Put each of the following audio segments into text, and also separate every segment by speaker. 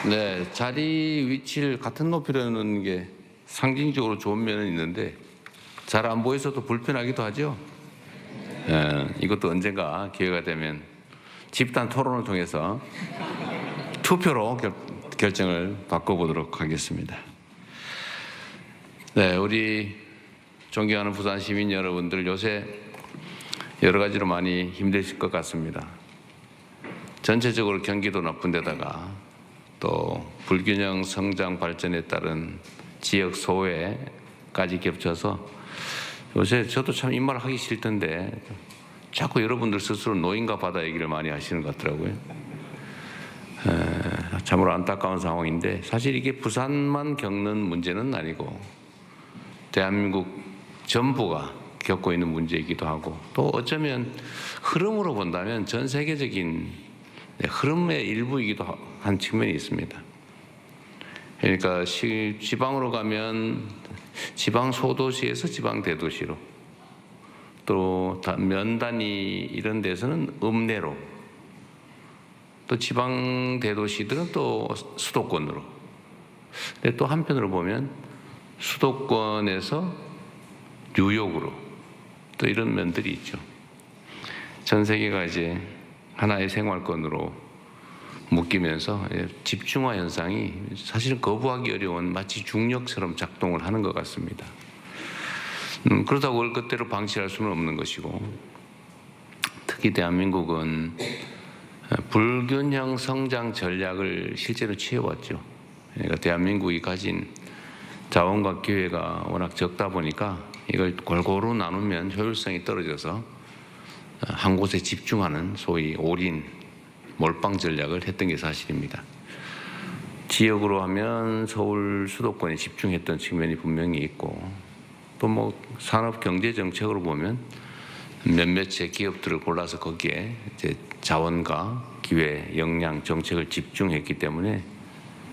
Speaker 1: 네, 자리 위치를 같은 높이로 놓는 게 상징적으로 좋은 면은 있는데 잘 안 보여서도 불편하기도 하죠. 이것도 언젠가 기회가 되면 집단 토론을 통해서 투표로 결정을 바꿔보도록 하겠습니다. 네, 우리 존경하는 부산 시민 여러분들, 요새 여러 가지로 많이 힘드실 것 같습니다. 전체적으로 경기도 나쁜 데다가 또 불균형 성장 발전에 따른 지역 소외까지 겹쳐서 요새 저도 참 이 말 하기 싫던데 자꾸 여러분들 스스로 노인과 바다 얘기를 많이 하시는 것 같더라고요. 참으로 안타까운 상황인데, 사실 이게 부산만 겪는 문제는 아니고 대한민국 전부가 겪고 있는 문제이기도 하고, 또 어쩌면 흐름으로 본다면 전 세계적인 흐름의 일부이기도 한 측면이 있습니다. 그러니까 지방으로 가면 지방 소도시에서 지방 대도시로, 또 면 단위 이런 데서는 읍내로, 또 지방 대도시들은 또 수도권으로. 근데 또 한편으로 보면 수도권에서 뉴욕으로, 또 이런 면들이 있죠. 전 세계가 이제 하나의 생활권으로 묶이면서 집중화 현상이 사실은 거부하기 어려운 마치 중력처럼 작동을 하는 것 같습니다. 그렇다고 그걸 그대로 방치할 수는 없는 것이고, 특히 대한민국은 불균형 성장 전략을 실제로 취해왔죠. 그러니까 대한민국이 가진 자원과 기회가 워낙 적다 보니까 이걸 골고루 나누면 효율성이 떨어져서 한 곳에 집중하는 소위 올인, 몰빵 전략을 했던 게 사실입니다. 지역으로 하면 서울 수도권에 집중했던 측면이 분명히 있고, 또 뭐 산업 경제 정책으로 보면 몇몇의 기업들을 골라서 거기에 이제 자원과 기회, 역량, 정책을 집중했기 때문에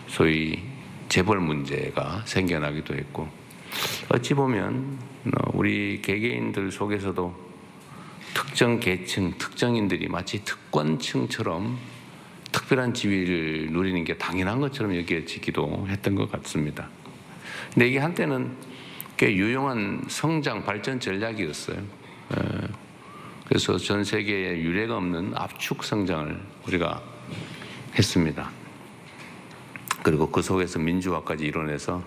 Speaker 1: 소위 재벌 문제가 생겨나기도 했고, 어찌 보면 우리 개개인들 속에서도 특정 계층, 특정인들이 마치 특권층처럼 특별한 지위를 누리는 게 당연한 것처럼 여겨지기도 했던 것 같습니다. 근데 이게 한때는 꽤 유용한 성장 발전 전략이었어요. 그래서 전 세계에 유례가 없는 압축 성장을 우리가 했습니다. 그리고 그 속에서 민주화까지 이뤄내서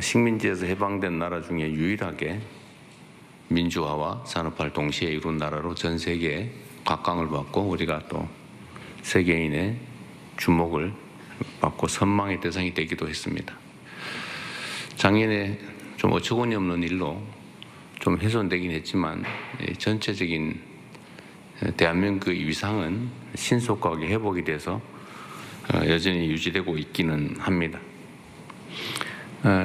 Speaker 1: 식민지에서 해방된 나라 중에 유일하게 민주화와 산업화를 동시에 이룬 나라로 전 세계에 각광을 받고, 우리가 또 세계인의 주목을 받고 선망의 대상이 되기도 했습니다. 작년에 좀 어처구니 없는 일로 좀 훼손되긴 했지만 전체적인 대한민국의 위상은 신속하게 회복이 돼서 여전히 유지되고 있기는 합니다.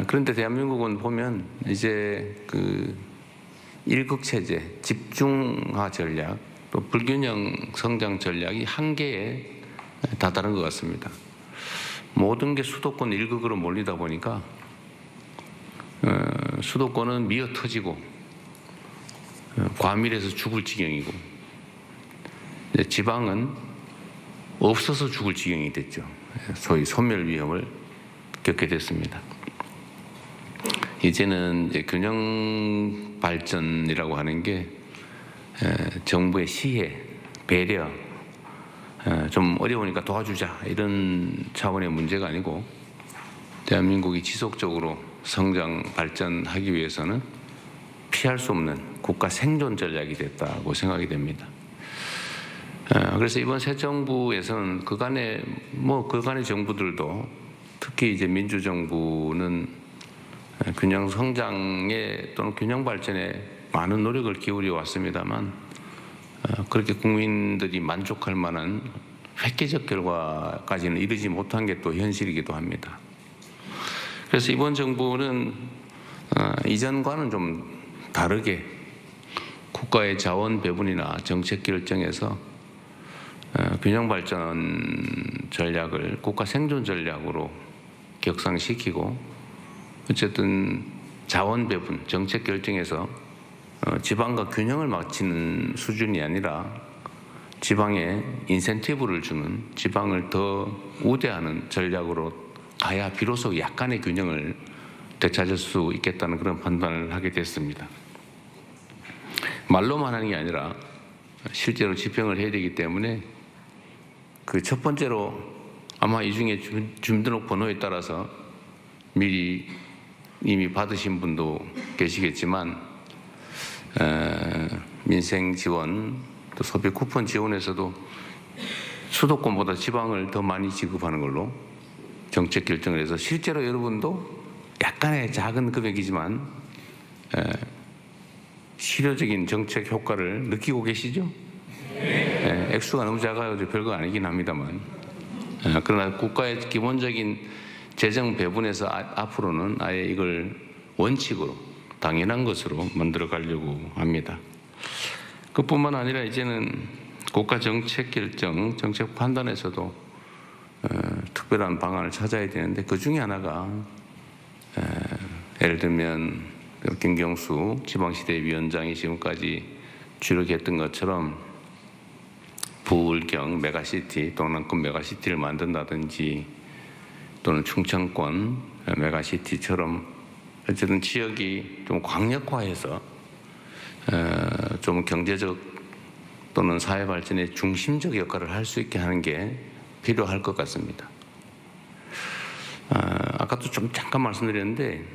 Speaker 1: 그런데 대한민국은 보면 이제 그 일극체제, 집중화 전략, 또 불균형 성장 전략이 한계에 다다른 것 같습니다. 모든 게 수도권 일극으로 몰리다 보니까 수도권은 미어 터지고 과밀해서 죽을 지경이고, 지방은 없어서 죽을 지경이 됐죠. 소위 소멸 위험을 겪게 됐습니다. 이제는 이제 균형 발전이라고 하는 게 정부의 시혜, 배려, 좀 어려우니까 도와주자 이런 차원의 문제가 아니고, 대한민국이 지속적으로 성장 발전하기 위해서는 피할 수 없는 국가 생존 전략이 됐다고 생각이 됩니다. 그래서 이번 새 정부에서는 그간의 정부들도, 특히 이제 민주정부는 균형 성장에 또는 균형 발전에 많은 노력을 기울여 왔습니다만, 그렇게 국민들이 만족할 만한 획기적 결과까지는 이르지 못한 게 또 현실이기도 합니다. 그래서 이번 정부는 이전과는 좀 다르게 국가의 자원 배분이나 정책 결정에서 균형 발전 전략을 국가 생존 전략으로 격상시키고, 어쨌든 자원 배분, 정책 결정에서 지방과 균형을 맞추는 수준이 아니라 지방에 인센티브를 주는, 지방을 더 우대하는 전략으로 가야 비로소 약간의 균형을 되찾을 수 있겠다는 그런 판단을 하게 됐습니다. 말로만 하는 게 아니라 실제로 집행을 해야 되기 때문에 그 첫 번째로 아마 이 중에 주민등록번호에 따라서 미리 이미 받으신 분도 계시겠지만 민생 지원 또 소비 쿠폰 지원에서도 수도권보다 지방을 더 많이 지급하는 걸로 정책 결정을 해서 실제로 여러분도 약간의 작은 금액이지만 실효적인 정책 효과를 느끼고 계시죠? 액수가 너무 작아요. 별거 아니긴 합니다만. 그러나 국가의 기본적인 재정 배분에서 앞으로는 아예 이걸 원칙으로 당연한 것으로 만들어 가려고 합니다. 그뿐만 아니라 이제는 국가 정책 결정, 정책 판단에서도 특별한 방안을 찾아야 되는데 그 중에 하나가 예를 들면 김경수 지방시대위원장이 지금까지 주력했던 것처럼 부울경 메가시티, 동남권 메가시티를 만든다든지 또는 충청권 메가시티처럼 어쨌든 지역이 좀 광역화해서 좀 경제적 또는 사회 발전의 중심적 역할을 할 수 있게 하는 게 필요할 것 같습니다. 아까도 좀 잠깐 말씀드렸는데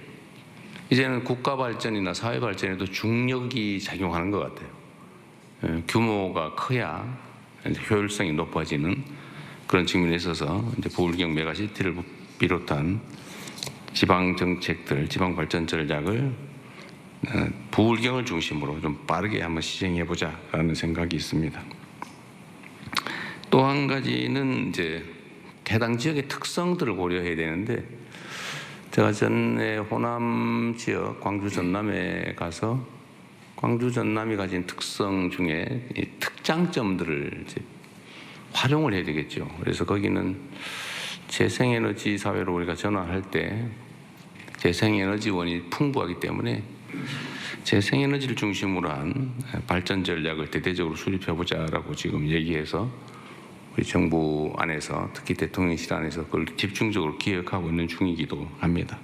Speaker 1: 이제는 국가 발전이나 사회 발전에도 중력이 작용하는 것 같아요. 규모가 커야 효율성이 높아지는 그런 측면에 있어서 이제 부울경 메가시티를 비롯한 지방 정책들, 지방 발전 전략을 부울경을 중심으로 좀 빠르게 한번 시행해 보자라는 생각이 있습니다. 또 한 가지는 이제 해당 지역의 특성들을 고려해야 되는데 제가 전에 호남 지역 광주 전남에 가서 광주 전남이 가진 특성 중에 이 특장점들을 이제 활용을 해야 되겠죠. 그래서 거기는 재생에너지 사회로 우리가 전환할 때 재생에너지원이 풍부하기 때문에 재생에너지를 중심으로 한 발전 전략을 대대적으로 수립해보자라고 지금 얘기해서 우리 정부 안에서 특히 대통령실 안에서 그걸 집중적으로 기획하고 있는 중이기도 합니다.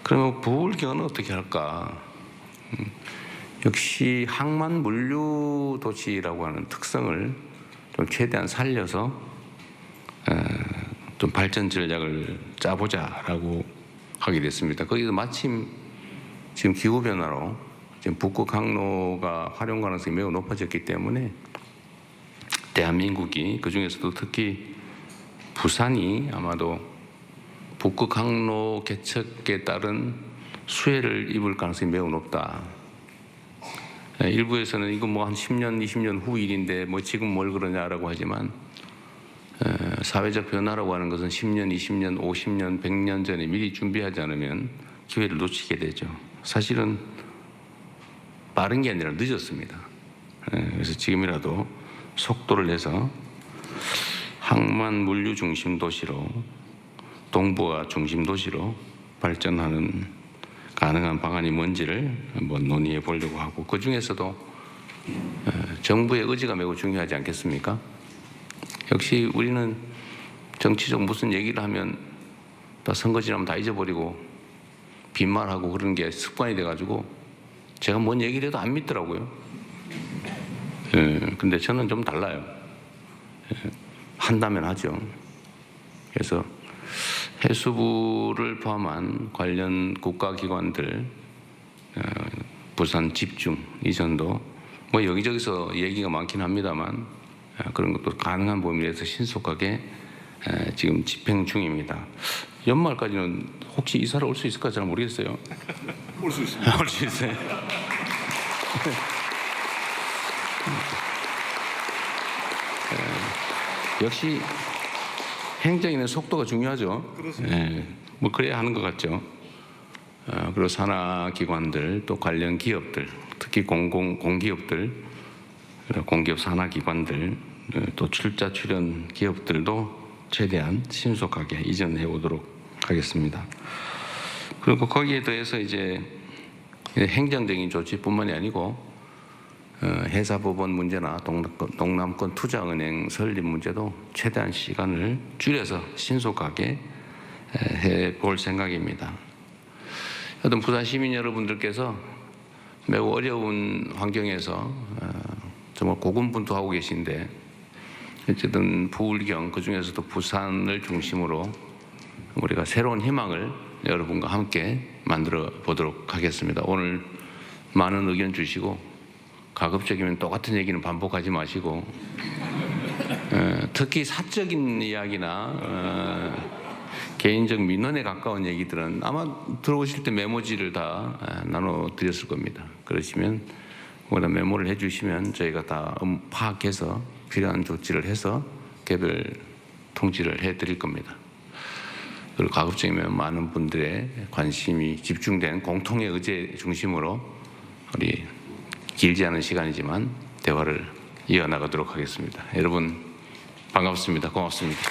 Speaker 1: 그러면 부울경은 어떻게 할까? 역시 항만 물류 도시라고 하는 특성을 좀 최대한 살려서 좀 발전 전략을 짜보자라고 하게 됐습니다. 거기서 마침 지금 기후 변화로 지금 북극 항로가 활용 가능성이 매우 높아졌기 때문에 대한민국이 그 중에서도 특히 부산이 아마도 북극 항로 개척에 따른 수혜를 입을 가능성이 매우 높다. 일부에서는 이거 뭐 한 10년, 20년 후 일인데 뭐 지금 뭘 그러냐라고 하지만 사회적 변화라고 하는 것은 10년, 20년, 50년, 100년 전에 미리 준비하지 않으면 기회를 놓치게 되죠. 사실은 빠른 게 아니라 늦었습니다. 그래서 지금이라도 속도를 내서 항만 물류 중심 도시로 동부가 중심 도시로 발전하는 가능한 방안이 뭔지를 한번 논의해 보려고 하고 그 중에서도 정부의 의지가 매우 중요하지 않겠습니까? 역시 우리는 정치적 무슨 얘기를 하면 다 선거 지나면 다 잊어버리고 빈말하고 그런 게 습관이 돼가지고 제가 뭔 얘기를 해도 안 믿더라고요. 근데 저는 좀 달라요. 한다면 하죠. 그래서 해수부를 포함한 관련 국가기관들 부산 집중 이전도 뭐 여기저기서 얘기가 많긴 합니다만 그런 것도 가능한 범위에서 신속하게 지금 집행 중입니다. 연말까지는 혹시 이사를 올 수 있을까 잘 모르겠어요.
Speaker 2: 올 수 있습니다.
Speaker 1: 올 수 있어요. 역시 행정에는 속도가 중요하죠.
Speaker 2: 그렇습니다.
Speaker 1: 뭐 그래야 하는 것 같죠. 그리고 산하기관들 또 관련 기업들, 특히 공기업들, 공기업 산하기관들, 또 출자 출연 기업들도 최대한 신속하게 이전해 오도록 하겠습니다. 그리고 거기에 더해서 이제 행정적인 조치뿐만이 아니고 해사법원 문제나 동남권 투자은행 설립 문제도 최대한 시간을 줄여서 신속하게 해볼 생각입니다. 여튼 부산 시민 여러분들께서 매우 어려운 환경에서 정말 고군분투하고 계신데 어쨌든 부울경 그중에서도 부산을 중심으로 우리가 새로운 희망을 여러분과 함께 만들어 보도록 하겠습니다. 오늘 많은 의견 주시고 가급적이면 똑같은 얘기는 반복하지 마시고 특히 사적인 이야기나 개인적 민원에 가까운 얘기들은 아마 들어오실 때 메모지를 다 나눠드렸을 겁니다. 그러시면 뭐다 메모를 해주시면 저희가 다 파악해서 필요한 조치를 해서 개별 통지를 해드릴 겁니다. 그리고 가급적이면 많은 분들의 관심이 집중된 공통의 의제 중심으로 우리 길지 않은 시간이지만 대화를 이어나가도록 하겠습니다. 여러분 반갑습니다. 고맙습니다.